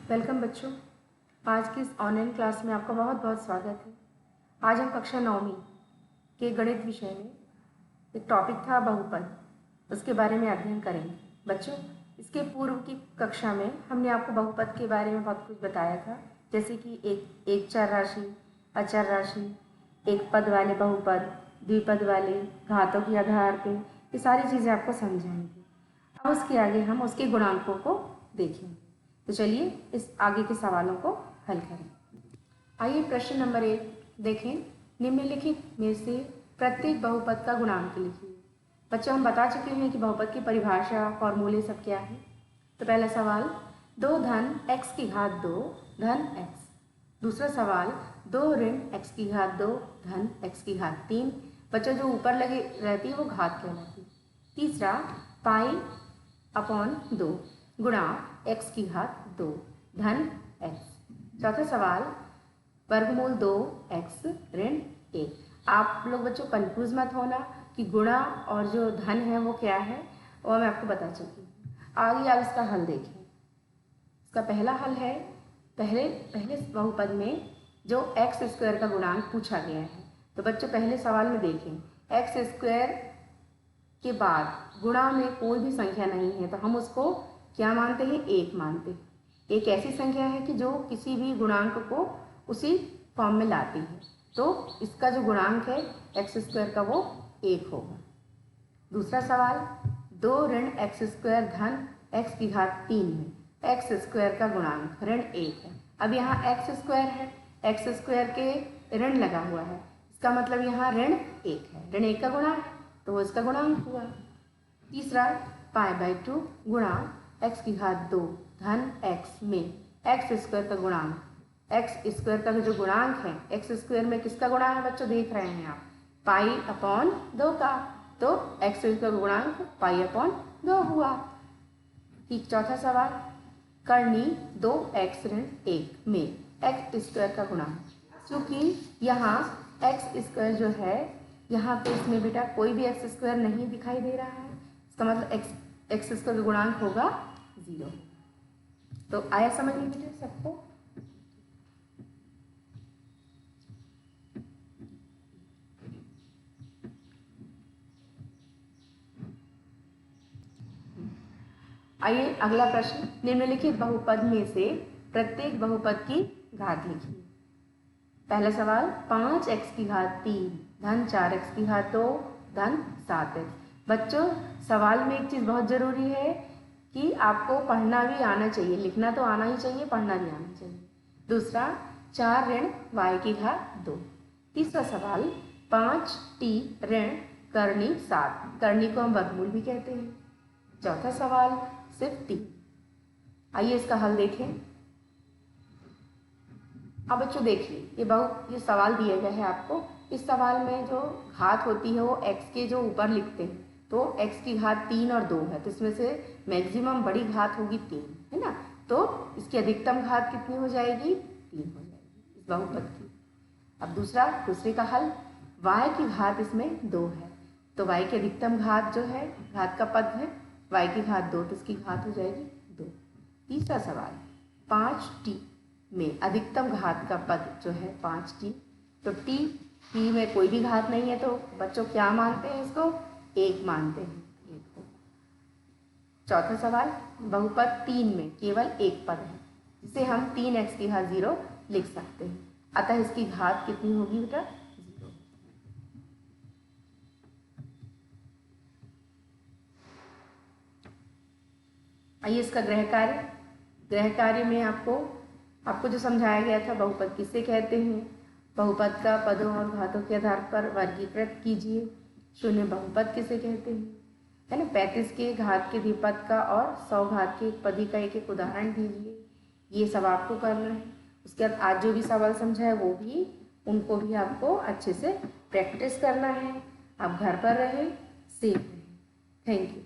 Welcome बच्चों। आज की इस ऑनलाइन क्लास में आपका बहुत बहुत स्वागत है। आज हम कक्षा 9वीं के गणित विषय में एक टॉपिक था बहुपद, उसके बारे में अध्ययन करेंगे। बच्चों, इसके पूर्व की कक्षा में हमने आपको बहुपद के बारे में बहुत कुछ बताया था, जैसे कि एक चर राशि, अचर राशि, एक पद वाले बहुपद, द्विपद वाले, घातों के आधार पे, ये सारी चीज़ें आपको समझाएंगे। अब उसके आगे हम उसके गुणांकों को देखेंगे। तो चलिए इस आगे के सवालों को हल करें। आइए प्रश्न नंबर 1 देखें। निम्नलिखित में से प्रत्येक बहुपद का गुणांक लिखिए। बच्चों, हम बता चुके हैं कि बहुपद की परिभाषा, फॉर्मूले सब क्या है। तो पहला सवाल 2 धन x की घात 2 धन x। दूसरा सवाल 2 ऋण x की घात 2 धन x की घात 3। बच्चों, जो ऊपर लगे रहती है वो घात कहलाती है। तीसरा पाई अपॉन 2 गुणा x की घात 2 धन x। चौथा सवाल वर्गमूल 2x ऋण 1। आप लोग बच्चों कंफ्यूज मत होना कि गुणा और जो धन है वो क्या है, और मैं आपको बता चुकी हूँ। आगे आप इसका हल देखें। इसका पहला हल है, पहले बहुपद में जो एक्स स्क्वायर का गुणांक पूछा गया है। तो बच्चों पहले सवाल में देखें, एक्स स्क्वायर के बाद गुणा में कोई भी संख्या नहीं है तो हम उसको क्या मानते हैं? एक मानते हैं। एक ऐसी संख्या है कि जो किसी भी गुणांक को उसी फॉर्म में लाती है, तो इसका जो गुणांक है एक्स स्क्वायर का वो 1 होगा। दूसरा सवाल 2 ऋण एक्स स्क्वायर धन एक्स की घात 3 है। एक्स स्क्वायर का गुणांक ऋण 1 है। अब यहाँ एक्स स्क्वायर है, एक्स स्क्वायर के ऋण लगा हुआ है, इसका मतलब यहाँ ऋण 1 है। ऋण 1 का गुणा है तो वो इसका गुणांक हुआ। तीसरा π/2 गुणा x की घात 2 धन x में एक्स स्क्वायर का गुणांक, एक्स स्क्वायर का जो गुणांक है, एक्स स्क्वायर में किसका गुणा है बच्चों? देख रहे हैं आप, π/2 का, तो एक्स स्क्वायर का गुणांक π/2 हुआ। ठीक। चौथा सवाल करनी 2x ऋण 1 में एक्स स्क्वायर का गुणांक। क्योंकि यहाँ एक्स स्क्वायर जो है, यहाँ पे इसमें बेटा कोई भी एक्स स्क्वायर नहीं दिखाई दे रहा है, इसका मतलब एक्स स्क्वायर का गुणांक होगा 0। तो आया समझ में बेटे सबको? आइए अगला प्रश्न, निम्नलिखित बहुपद में से प्रत्येक बहुपद की घात लिखिए। पहला सवाल 5x की घात 3 धन 4x की घात 2 धन 7x। बच्चों, सवाल में एक चीज़ बहुत ज़रूरी है कि आपको पढ़ना भी आना चाहिए, लिखना तो आना ही चाहिए, पढ़ना भी आना चाहिए। दूसरा 4 ऋण y की घात 2। तीसरा सवाल 5t ऋण करनी 7, करनी को हम वर्गमूल भी कहते हैं। चौथा सवाल सिर्फ 3। आइए इसका हल देखें। अब बच्चों देखिए, ये सवाल दिया गया है आपको। इस सवाल में जो घात होती है वो x के जो ऊपर लिखते हैं, तो x की घात 3 और 2 है, तो इसमें से मैक्सिमम बड़ी घात होगी 3, है ना। तो इसकी अधिकतम घात कितनी हो जाएगी? 3 हो जाएगी इस बहुपद की। अब दूसरे का हल, y की घात इसमें 2 है, तो y की अधिकतम घात जो है, घात का पद है y की घात 2, तो इसकी घात हो जाएगी 2। तीसरा सवाल 5t में अधिकतम घात का पद जो है 5t, तो t में कोई भी घात नहीं है, तो बच्चों क्या मानते हैं? इसको 1 मानते हैं, 1 को। चौथा सवाल बहुपद 3 में केवल एक पद है, जिसे हम 3x की घात 0 लिख सकते हैं, अतः इसकी घात कितनी होगी बेटा? 0। आइए इसका गृह कार्य में आपको जो समझाया गया था, बहुपद किसे कहते हैं, बहुपद का पदों और घातों के आधार पर वर्गीकृत कीजिए। शून्य बहुपद किसे कहते हैं, है ना। 35 के घात के द्विपद का और 100 घात के एक पदी का एक उदाहरण दीजिए। ये सब आपको करना है। उसके बाद आज जो भी सवाल समझा है उनको भी आपको अच्छे से प्रैक्टिस करना है। आप घर पर रहें, सेफ रहें। Thank you.